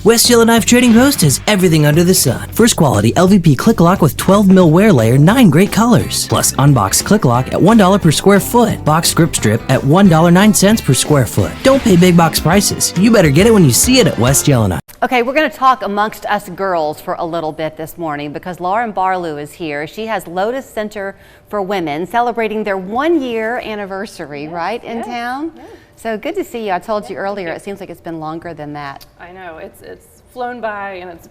West Yellowknife Trading Post has everything under the sun. First quality LVP click lock with 12 mil wear layer, 9 great colors. Plus unboxed click lock at $1 per square foot. Box grip strip at $1.09 per square foot. Don't pay big box prices. You better get it when you see it at West Yellowknife. Okay, we're going to talk amongst us girls for a little bit this morning because Lauren Barlew is here. She has Lotus Center for Women celebrating their 1-year anniversary, right, in town? Yes. So good to see you. I told you earlier, it seems like it's been longer than that. I know, it's flown by, and it's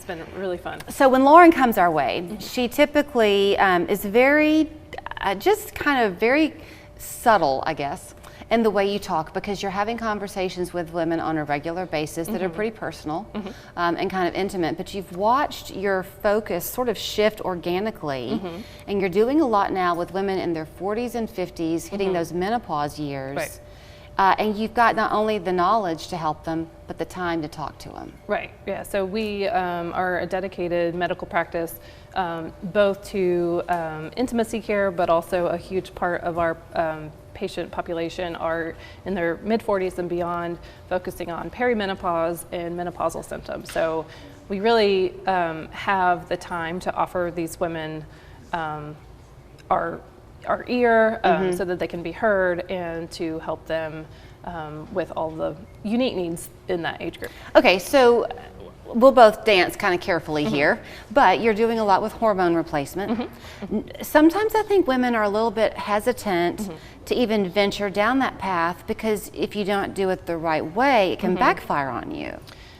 been really fun. So when Lauren comes our way, she typically is very, just kind of very subtle, I guess, in the way you talk, because you're having conversations with women on a regular basis that are pretty personal and kind of intimate, but you've watched your focus sort of shift organically, and you're doing a lot now with women in their 40s and 50s hitting those menopause years. Right. And you've got not only the knowledge to help them, but the time to talk to them. Right, yeah, so we are a dedicated medical practice, both to intimacy care, but also a huge part of our patient population are in their mid-40s and beyond, focusing on perimenopause and menopausal symptoms. So we really have the time to offer these women our ear so that they can be heard, and to help them with all the unique needs in that age group. Okay, so we'll both dance kind of carefully here, but you're doing a lot with hormone replacement. Sometimes I think women are a little bit hesitant to even venture down that path, because if you don't do it the right way, it can backfire on you.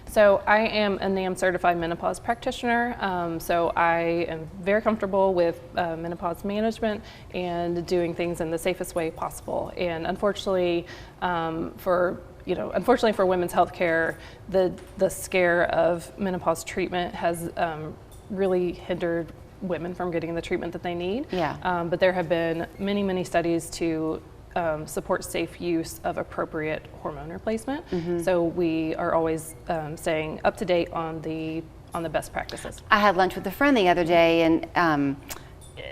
So I am a NAM certified menopause practitioner, so I am very comfortable with menopause management and doing things in the safest way possible. And unfortunately, unfortunately for women's health care, the scare of menopause treatment has really hindered women from getting the treatment that they need. Yeah. But there have been many studies to support safe use of appropriate hormone replacement. So we are always staying up to date on the best practices. I had lunch with a friend the other day, and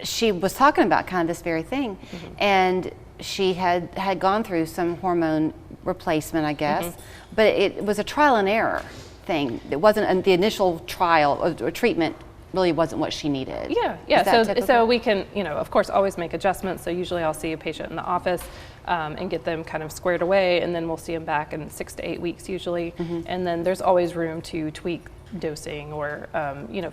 she was talking about kind of this very thing, and she had gone through some hormone replacement, I guess, but it was a trial and error thing. It wasn't the initial trial or treatment really wasn't what she needed. Yeah. So we can, of course, always make adjustments. So usually I'll see a patient in the office and get them kind of squared away, and then we'll see them back in 6 to 8 weeks usually. And then there's always room to tweak dosing or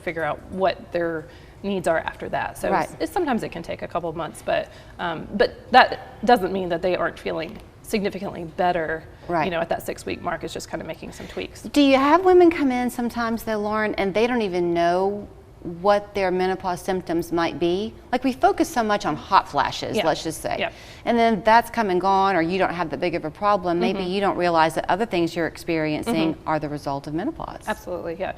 figure out what their needs are after that. So sometimes it can take a couple of months, but that doesn't mean that they aren't feeling significantly better. At that 6-week mark. It's just kind of making some tweaks. Do you have women come in sometimes though, Lauren, and they don't even know what their menopause symptoms might be? Like, we focus so much on hot flashes, let's just say, and then that's come and gone, or you don't have that big of a problem. Maybe you don't realize that other things you're experiencing are the result of menopause. Absolutely, yeah.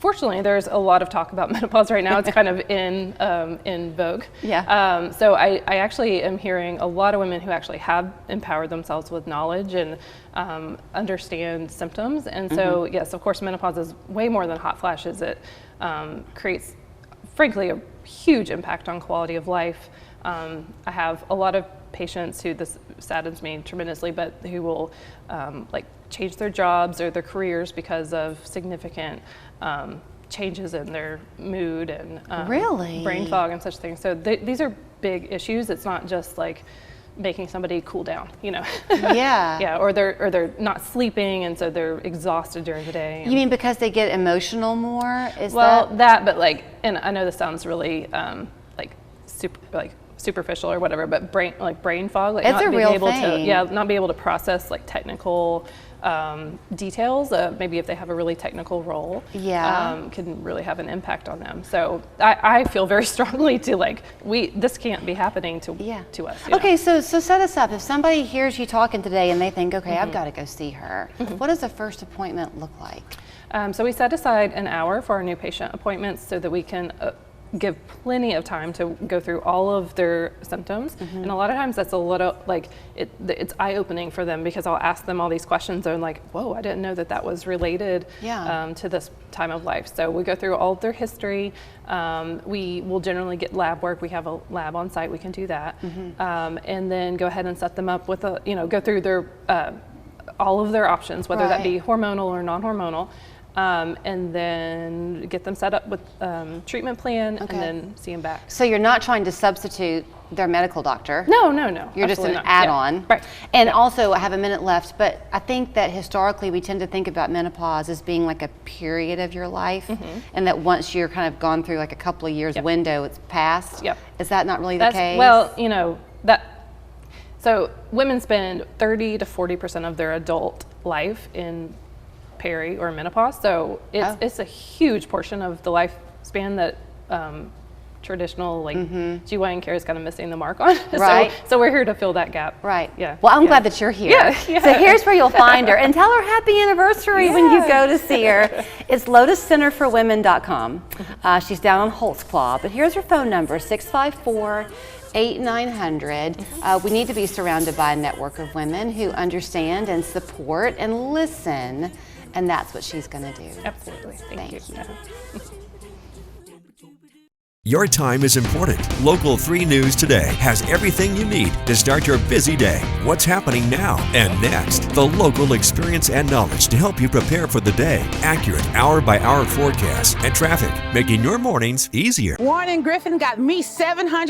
Fortunately, there's a lot of talk about menopause right now. It's kind of in vogue. Yeah. So I actually am hearing a lot of women who actually have empowered themselves with knowledge and understand symptoms. And so, yes, of course, menopause is way more than hot flashes. It creates, frankly, a huge impact on quality of life. I have a lot of patients who, this saddens me tremendously, but who will change their jobs or their careers because of significant changes in their mood and brain fog and such things. So these are big issues. It's not just like making somebody cool down, Yeah. Or they're not sleeping, and so they're exhausted during the day. You mean because they get emotional more? But and I know this sounds really superficial or whatever, but brain fog, it's a real thing. Not be able to process technical details. Maybe if they have a really technical role, can really have an impact on them. So I feel very strongly to this can't be happening to us. Okay, so set us up. If somebody hears you talking today and they think, okay, I've got to go see her, what does a first appointment look like? So we set aside an hour for our new patient appointments so that we can give plenty of time to go through all of their symptoms. And a lot of times that's a little it's eye-opening for them, because I'll ask them all these questions and like, whoa, I didn't know that was related to this time of life. So we go through all of their history. We will generally get lab work. We have a lab on site, we can do that. And then go ahead and set them up with go through their all of their options, whether that be Right. hormonal or non-hormonal, and then get them set up with treatment plan, Okay. and then see them back. So you're not trying to substitute their medical doctor. No. You're just an absolutely not. add-on. Yeah. Right. And also, I have a minute left, but I think that historically we tend to think about menopause as being like a period of your life, and that once you're kind of gone through like a couple of years window, it's passed. Yep. Is that not really the case? Well, so women spend 30 to 40% of their adult life in peri or menopause. So it's a huge portion of the lifespan that traditional GYN care is kind of missing the mark on. Right. So we're here to fill that gap. Right. Yeah. Well, I'm Yeah. glad that you're here. Yeah. So here's where you'll find her. And tell her happy anniversary when you go to see her. It's lotuscenterforwomen.com. She's down on Holtzclaw. But here's her phone number, 654-8900. We need to be surrounded by a network of women who understand and support and listen. And that's what she's going to do. Absolutely. Thank you. Your time is important. Local 3 News Today has everything you need to start your busy day. What's happening now and next? The local experience and knowledge to help you prepare for the day. Accurate hour-by-hour forecasts and traffic, making your mornings easier. Warren and Griffin got me 700